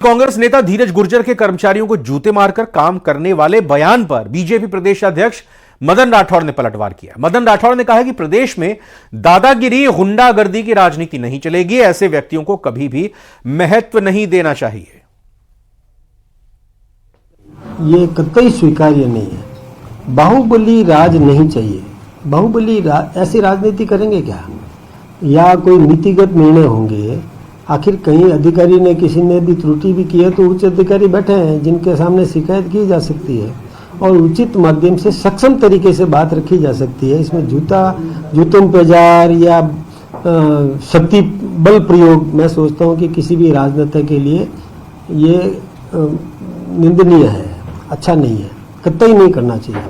कांग्रेस नेता धीरज गुर्जर के कर्मचारियों को जूते मारकर काम करने वाले बयान पर बीजेपी प्रदेश अध्यक्ष मदन राठौड़ ने पलटवार किया। मदन राठौड़ ने कहा है कि प्रदेश में दादागिरी, गुंडागर्दी की राजनीति नहीं चलेगी। ऐसे व्यक्तियों को कभी भी महत्व नहीं देना चाहिए। ये कतई स्वीकार्य नहीं है। बाहुबली राज नहीं चाहिए। बाहुबली ऐसी राजनीति करेंगे क्या? या कोई नीतिगत निर्णय होंगे? आखिर कहीं अधिकारी ने, किसी ने भी त्रुटि भी की है तो उच्च अधिकारी बैठे हैं जिनके सामने शिकायत की जा सकती है और उचित माध्यम से सक्षम तरीके से बात रखी जा सकती है। इसमें जूतों पे जार या शक्ति बल प्रयोग, मैं सोचता हूँ कि किसी भी राजनेता के लिए ये निंदनीय है, अच्छा नहीं है, कतई नहीं करना चाहिए।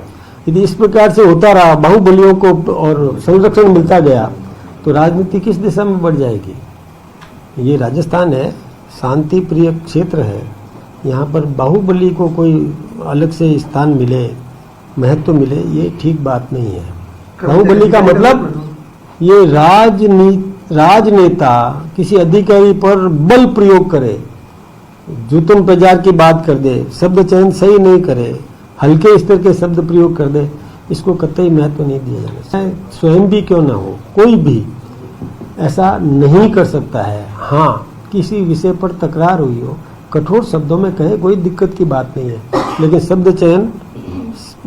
यदि इस प्रकार से होता रहा, बाहुबलियों को और संरक्षण मिलता गया तो राजनीति किस दिशा में बढ़ जाएगी? ये राजस्थान है, शांति प्रिय क्षेत्र है। यहाँ पर बाहुबली को कोई अलग से स्थान मिले, महत्व मिले, ये ठीक बात नहीं है। बाहुबली का मतलब ये राजनेता किसी अधिकारी पर बल प्रयोग करे, जूतों पजार की बात कर दे, शब्द चयन सही नहीं करे, हल्के स्तर के शब्द प्रयोग कर दे, इसको कतई महत्व नहीं दिया जाना चाहिए। स्वयं भी क्यों ना हो, कोई भी ऐसा नहीं कर सकता है। हाँ, किसी विषय पर तकरार हुई हो, कठोर शब्दों में कहे, कोई दिक्कत की बात नहीं है, लेकिन शब्द चयन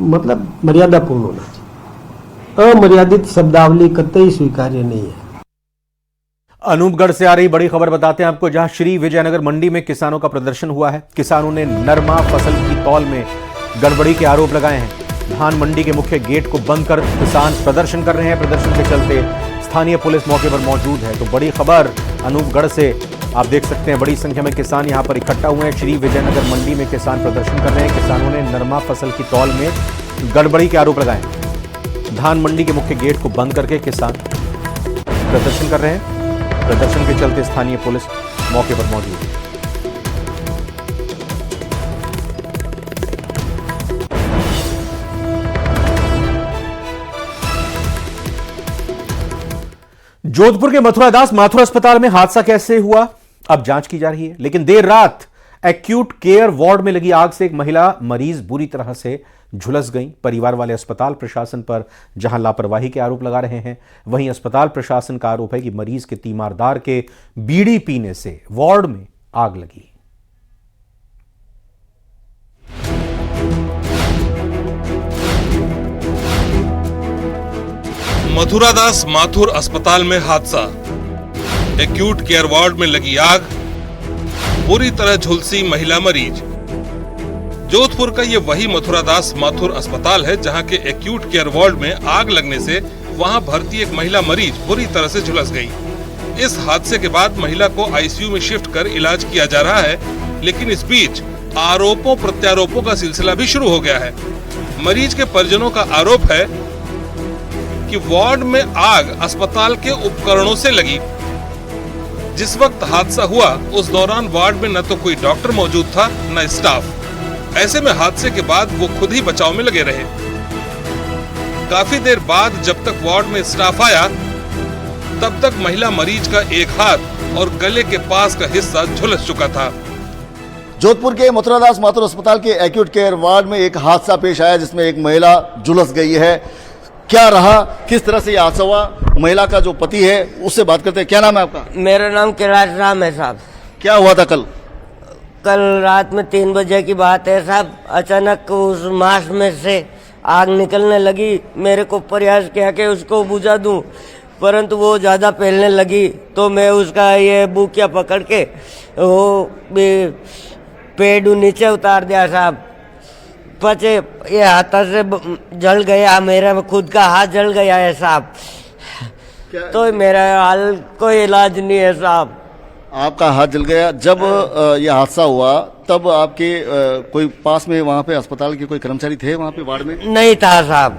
मतलब मर्यादापूर्ण होना चाहिए। अमर्यादित शब्दावली कतई स्वीकार्य नहीं है। अनूपगढ़ से आ रही बड़ी खबर बताते हैं आपको, जहां श्री विजयनगर मंडी में किसानों का प्रदर्शन हुआ है। किसानों ने नरमा फसल की तौल में गड़बड़ी के आरोप लगाए हैं। धान मंडी के मुख्य गेट को बंद कर किसान प्रदर्शन कर रहे हैं। प्रदर्शन के चलते स्थानीय पुलिस मौके पर मौजूद है। तो बड़ी खबर अनूपगढ़ से आप देख सकते हैं, बड़ी संख्या में किसान यहां पर इकट्ठा हुए हैं। श्री विजयनगर मंडी में किसान प्रदर्शन कर रहे हैं। किसानों ने नरमा फसल की तौल में गड़बड़ी के आरोप लगाए हैं। धान मंडी के मुख्य गेट को बंद करके किसान प्रदर्शन कर रहे हैं। प्रदर्शन के चलते स्थानीय पुलिस मौके पर मौजूद है। जोधपुर के मथुरादास माथुर अस्पताल में हादसा कैसे हुआ, अब जांच की जा रही है। लेकिन देर रात एक्यूट केयर वार्ड में लगी आग से एक महिला मरीज बुरी तरह से झुलस गई। परिवार वाले अस्पताल प्रशासन पर जहां लापरवाही के आरोप लगा रहे हैं, वहीं अस्पताल प्रशासन का आरोप है कि मरीज के तीमारदार के बीड़ी पीने से वार्ड में आग लगी। मथुरादास माथुर अस्पताल में हादसा, एक्यूट केयर वार्ड में लगी आग, बुरी तरह झुलसी महिला मरीज। जोधपुर का ये वही मथुरादास माथुर अस्पताल है जहां के एक्यूट केयर वार्ड में आग लगने से वहां भर्ती एक महिला मरीज बुरी तरह से झुलस गई। इस हादसे के बाद महिला को आईसीयू में शिफ्ट कर इलाज किया जा रहा है, लेकिन इस बीच आरोपों प्रत्यारोपों का सिलसिला भी शुरू हो गया है। मरीज के परिजनों का आरोप है कि वार्ड में आग अस्पताल के उपकरणों से लगी। जिस वक्त हादसा हुआ उस दौरान वार्ड में न तो कोई डॉक्टर मौजूद था न स्टाफ। ऐसे में हादसे के बाद वो खुद ही बचाव में लगे रहे। काफी देर बाद जब तक वार्ड में स्टाफ आया तब तक महिला मरीज का एक हाथ और गले के पास का हिस्सा झुलस चुका था। जोधपुर के मथुरादास माथुर अस्पताल के एक्यूट केयर वार्ड में एक हादसा पेश आया जिसमें एक महिला झुलस गई है। क्या रहा, किस तरह से ये हादसा हुआ, महिला का जो पति है उससे बात करते हैं। क्या नाम है आपका? मेरा नाम कैलाश राम है साहब। क्या हुआ था कल? कल रात में 3 बजे की बात है साहब। अचानक उस मास में से आग निकलने लगी। मेरे को प्रयास किया कि उसको बुझा दूं, परंतु वो ज्यादा फैलने लगी तो मैं उसका ये बुकिया पकड़ के वो पेड़ नीचे उतार दिया साहब। पचे ये हाथ से जल गया, मेरा खुद का हाथ जल गया है साहब। तो मेरा हाल कोई इलाज नहीं है साहब। आपका हाथ जल गया। जब ये हादसा हुआ तब आपके कोई पास में वहाँ पे अस्पताल के कोई कर्मचारी थे वहाँ पे वार्ड में? नहीं था साहब।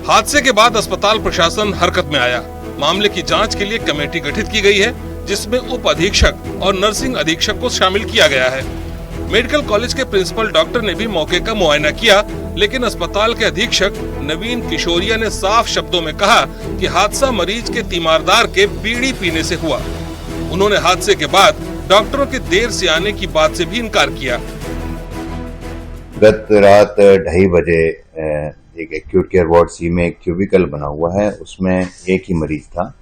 हादसे के बाद अस्पताल प्रशासन हरकत में आया। मामले की जांच के लिए कमेटी गठित की गई है जिसमें उप अधीक्षक और नर्सिंग अधीक्षक को शामिल किया गया है। मेडिकल कॉलेज के प्रिंसिपल डॉक्टर ने भी मौके का मुआयना किया, लेकिन अस्पताल के अधीक्षक नवीन किशोरिया ने साफ शब्दों में कहा कि हादसा मरीज के तीमारदार के बीड़ी पीने से हुआ। उन्होंने हादसे के बाद डॉक्टरों के देर से आने की बात से भी इनकार किया। गत रात 2:30 बजे एक एक्यूट केयर वार्ड सी में एक क्यूबिकल बना हुआ है, उसमें एक ही मरीज था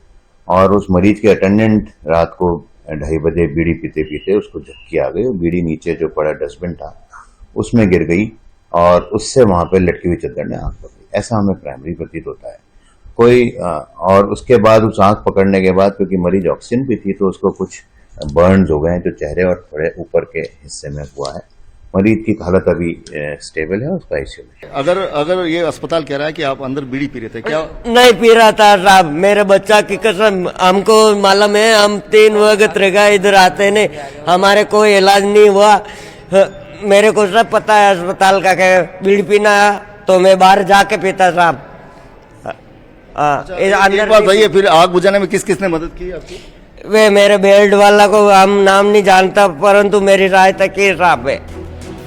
और उस मरीज के अटेंडेंट रात को 2:30 बजे बीड़ी पीते पीते उसको झपकी आ गई। बीड़ी नीचे जो पड़ा डस्टबिन था उसमें गिर गई और उससे वहां पे लटकी हुई चद्दर ने आंख पकड़ी, ऐसा हमें प्राइमरी प्रतीत होता है। और उसके बाद उस आंख पकड़ने के बाद क्योंकि मरीज ऑक्सीजन भी थी तो उसको कुछ बर्न्स हो गए हैं जो चेहरे और थोड़े ऊपर के हिस्से में हुआ है। मरीज की हालत अभी स्टेबल है, उसका आईसीयू में। अगर ये अस्पताल कह रहा है कि आप अंदर बीड़ी पी रहे थे, क्या? नहीं पी रहा था साहब, मेरे बच्चा की कसम, हमको मालूम है, हम 3 वक्त रह गए इधर आते ने, हमारे कोई इलाज नहीं हुआ। मेरे को सब पता है अस्पताल का, क्या बीड़ी पीना तो मैं बाहर जाके पीता साहब। एक बात बताइए, फिर आग बुझाने में किस किसने मदद की आपकी? वे मेरे बेल्ट वाला को हम नाम नहीं जानता, परंतु मेरी सहायता की साहब है।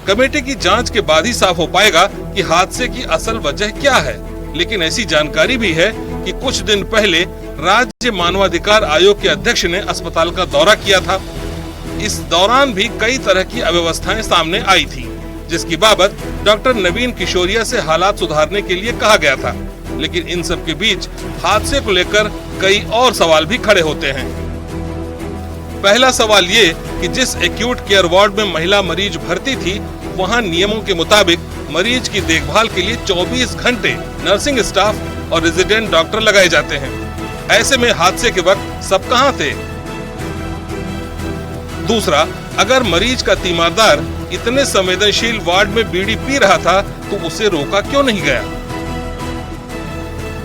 कमेटी की जांच के बाद ही साफ हो पाएगा कि हादसे की असल वजह क्या है। लेकिन ऐसी जानकारी भी है कि कुछ दिन पहले राज्य मानवाधिकार आयोग के अध्यक्ष ने अस्पताल का दौरा किया था। इस दौरान भी कई तरह की अव्यवस्थाएं सामने आई थी, जिसकी बाबत डॉक्टर नवीन किशोरिया से हालात सुधारने के लिए कहा गया था। लेकिन इन सब के बीच हादसे को लेकर कई और सवाल भी खड़े होते हैं। पहला सवाल ये कि जिस एक्यूट केयर वार्ड में महिला मरीज भर्ती थी, वहां नियमों के मुताबिक मरीज की देखभाल के लिए 24 घंटे नर्सिंग स्टाफ और रेजिडेंट डॉक्टर लगाए जाते हैं। ऐसे में हादसे के वक्त सब कहां थे? दूसरा, अगर मरीज का तीमारदार इतने संवेदनशील वार्ड में बीड़ी पी रहा था तो उसे रोका क्यों नहीं गया?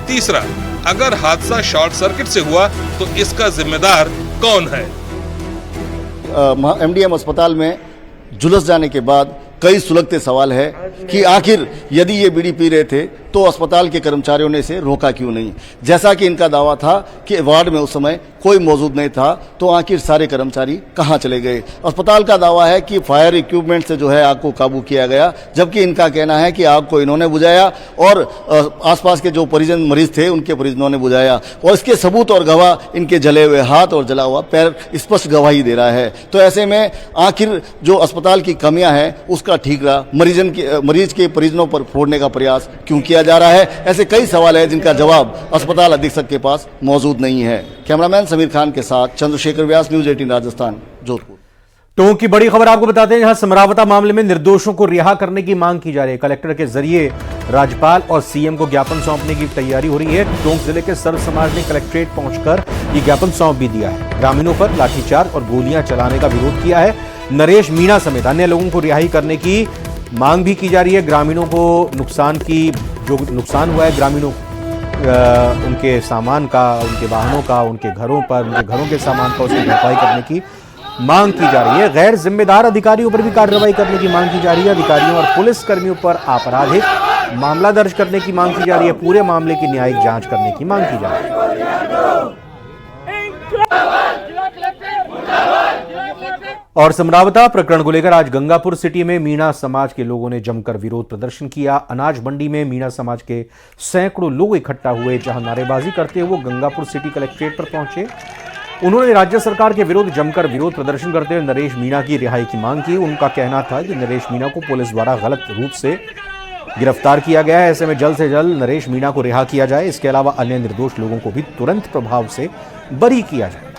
तीसरा, अगर हादसा शॉर्ट सर्किट से हुआ तो इसका जिम्मेदार कौन है? एमडीएम अस्पताल में जुलस जाने के बाद कई सुलगते सवाल है कि आखिर यदि ये बीड़ी पी रहे थे तो अस्पताल के कर्मचारियों ने इसे रोका क्यों नहीं? जैसा कि इनका दावा था कि वार्ड में उस समय कोई मौजूद नहीं था, तो आखिर सारे कर्मचारी कहां चले गए? अस्पताल का दावा है कि फायर इक्विपमेंट से जो है आग को काबू किया गया, जबकि इनका कहना है कि आग को इन्होंने बुझाया और आसपास के जो परिजन मरीज थे उनके परिजनों ने बुझाया, और इसके सबूत और गवाह इनके जले हुए हाथ और जला हुआ पैर स्पष्ट गवाही दे रहा है। तो ऐसे में आखिर जो अस्पताल की कमियां हैं उसका ठीकरा मरीज के परिजनों पर फोड़ने का प्रयास क्यों किया जा रहा है? ऐसे कई सवाल हैं जिनका जवाब अस्पताल अधीक्षक के पास मौजूद नहीं है। कैमरामैन समीर खान के साथ चंद्रशेखर व्यास, न्यूज 18 राजस्थान, जोधपुर। टोंक की बड़ी खबर आपको बताते हैं, जहां समरावता मामले में निर्दोषों को रिहा करने की मांग की जा रही है। कलेक्टर के जरिए राज्यपाल और सीएम को ज्ञापन सौंपने की तैयारी हो रही है। टोंक जिले के सर्व समाज ने कलेक्ट्रेट पहुंचकर ये ज्ञापन सौंप भी दिया है। ग्रामीणों पर लाठीचार्ज और गोलियां चलाने का विरोध किया है। नरेश मीणा समेत अन्य लोगों को रिहाई करने की मांग भी की जा रही है। ग्रामीणों को जो नुकसान हुआ है, ग्रामीणों उनके सामान का, उनके वाहनों का, उनके घरों के सामान का उसकी भरपाई करने की मांग की जा रही है। गैर जिम्मेदार अधिकारियों पर भी कार्रवाई करने की मांग की जा रही है। अधिकारियों और पुलिस कर्मियों पर आपराधिक मामला दर्ज करने की मांग की जा रही है। पूरे मामले की न्यायिक जांच करने की मांग की जा रही है। और समरावता प्रकरण को लेकर आज गंगापुर सिटी में मीणा समाज के लोगों ने जमकर विरोध प्रदर्शन किया। अनाज मंडी में मीणा समाज के सैकड़ों लोग इकट्ठा हुए, जहां नारेबाजी करते हुए गंगापुर सिटी कलेक्ट्रेट पर पहुंचे। उन्होंने राज्य सरकार के विरुद्ध जमकर विरोध प्रदर्शन करते हुए नरेश मीणा की रिहाई की मांग की। उनका कहना था कि नरेश मीणा को पुलिस द्वारा गलत रूप से गिरफ्तार किया गया है, ऐसे में जल्द से जल्द नरेश मीणा को रिहा किया जाए। इसके अलावा अन्य निर्दोष लोगों को भी तुरंत प्रभाव से बरी किया जाए।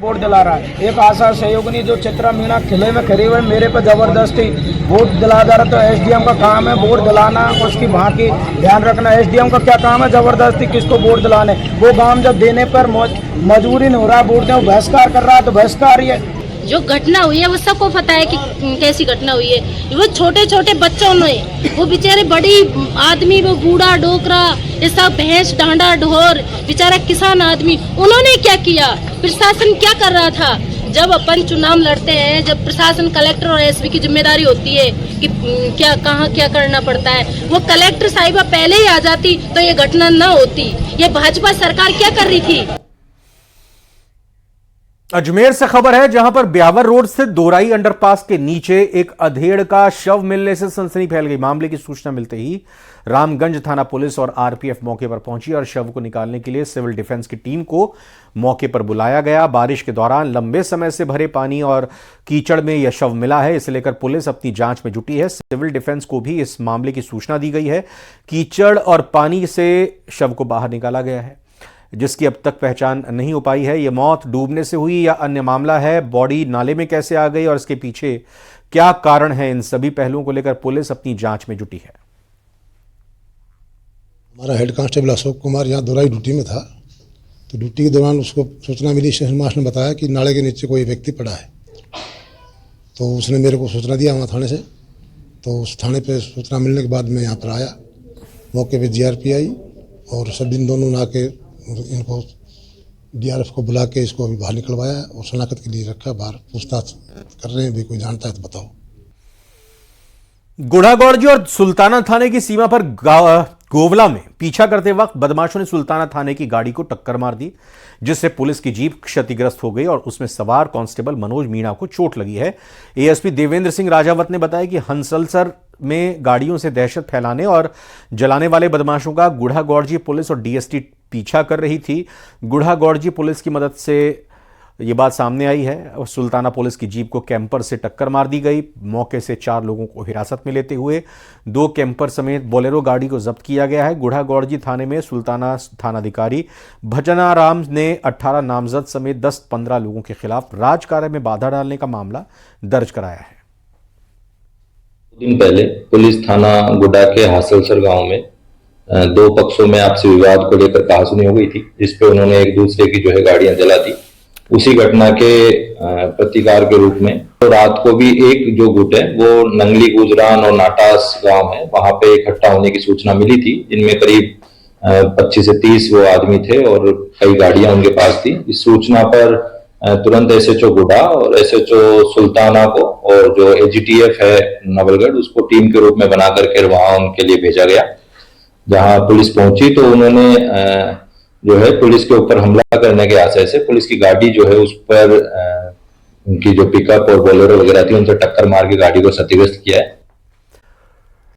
वोट दिला रहा है। एक आशा सहयोगिनी जो चित्रा मीणा किले में खड़ी हुई मेरे पे जबरदस्ती वोट दिला जा रहा। तो एसडीएम का काम है वोट दिलाना, उसकी वहाँ की ध्यान रखना। एसडीएम का क्या काम है? जबरदस्ती किसको वोट दिलाने। वो काम जब देने पर मजबूरी नहीं हो रहा, वोट दे, बहिष्कार कर रहा है तो बहिष्कार ही है। जो घटना हुई है वो सबको पता है कि कैसी घटना हुई है। वो छोटे छोटे बच्चों ने, वो बेचारे बड़ी आदमी, वो बूढ़ा डोकरा, ये सब भैंस डांडा ढोर, बेचारा किसान आदमी, उन्होंने क्या किया? प्रशासन क्या कर रहा था? जब अपन चुनाव लड़ते हैं, जब प्रशासन कलेक्टर और एसपी की जिम्मेदारी होती है कि क्या कहाँ क्या करना पड़ता है, वो कलेक्टर साहिबा पहले ही आ जाती तो ये घटना न होती। ये भाजपा सरकार क्या कर रही थी? अजमेर से खबर है, जहां पर ब्यावर रोड स्थित दोराई अंडरपास के नीचे एक अधेड़ का शव मिलने से सनसनी फैल गई। मामले की सूचना मिलते ही रामगंज थाना पुलिस और आरपीएफ मौके पर पहुंची और शव को निकालने के लिए सिविल डिफेंस की टीम को मौके पर बुलाया गया। बारिश के दौरान लंबे समय से भरे पानी और कीचड़ में यह शव मिला है, इसे लेकर पुलिस अपनी जांच में जुटी है। सिविल डिफेंस को भी इस मामले की सूचना दी गई है। कीचड़ और पानी से शव को बाहर निकाला गया है, जिसकी अब तक पहचान नहीं हो पाई है। यह मौत डूबने से हुई या अन्य मामला है, बॉडी नाले में कैसे आ गई और इसके पीछे क्या कारण है, इन सभी पहलुओं को लेकर पुलिस अपनी जांच में जुटी है। हमारा हेड कांस्टेबल अशोक कुमार यहाँ दोराई ड्यूटी में था, तो ड्यूटी के दौरान उसको सूचना मिली। स्टेशन मास्टर ने बताया कि नाले के नीचे कोई व्यक्ति पड़ा है, तो उसने मेरे को सूचना दिया वहाँ थाने से। तो उस थाने पे सूचना मिलने के बाद मैं यहाँ पर आया। मौके पे जीआरपी आई और सब दिन दोनों ना के इनको डीआरएफ को बुला के इसको अभी बाहर निकलवाया और शनाख्त के लिए रखा। बाहर पूछताछ कर रहे हैं, भी कोई जानता है तो बताओ। गुढ़ागौड़जी और सुल्ताना थाने की सीमा पर गोवला में पीछा करते वक्त बदमाशों ने सुल्ताना थाने की गाड़ी को टक्कर मार दी, जिससे पुलिस की जीप क्षतिग्रस्त हो गई और उसमें सवार कांस्टेबल मनोज मीणा को चोट लगी है। एएसपी देवेंद्र सिंह राजावत ने बताया कि हंसलसर में गाड़ियों से दहशत फैलाने और जलाने वाले बदमाशों का गुढ़ागौड़जी पुलिस और डीएसटी पीछा कर रही थी। गुढ़ागौड़जी पुलिस की मदद से ये बात सामने आई है और सुल्ताना पुलिस की जीप को कैंपर से टक्कर मार दी गई। मौके से 4 लोगों को हिरासत में लेते हुए 2 कैंपर समेत बोलेरो गाड़ी को जब्त किया गया है। गुढ़ागौड़जी थाने में सुल्ताना थानाधिकारी भजनाराम ने 18 नामजद समेत 10-15 लोगों के खिलाफ राजकार्य में बाधा डालने का मामला दर्ज कराया है। दिन पहले पुलिस थाना गुड्डा के हासलसर गांव में 2 पक्षों में आपसी विवाद को लेकर कहासुनी हो गई थी, जिसपे उन्होंने एक दूसरे की जो है गाड़ियां जला दी। उसी घटना के प्रतिकार के रूप में तो रात को भी एक जो गुट है वो नंगली गुजरान और नाटास गांव है, वहां पे इकट्ठा होने की सूचना मिली थी। इनमें करीब 25 से 30 वो आदमी थे और कई गाड़ियां उनके पास थी। इस सूचना पर तुरंत एसएचओ गुडा और एसएचओ सुल्ताना को और जो एजीटीएफ है नवलगढ़ उसको टीम के रूप में बना करके वहां उनके लिए भेजा गया। जहां पुलिस पहुंची तो उन्होंने जो है पुलिस के ऊपर हमला करने के आशय से पुलिस की गाड़ी जो है उस पर उनकी जो पिकअप और बोलेरो वगैरह थी उनसे टक्कर मार के गाड़ी को क्षतिग्रस्त किया है।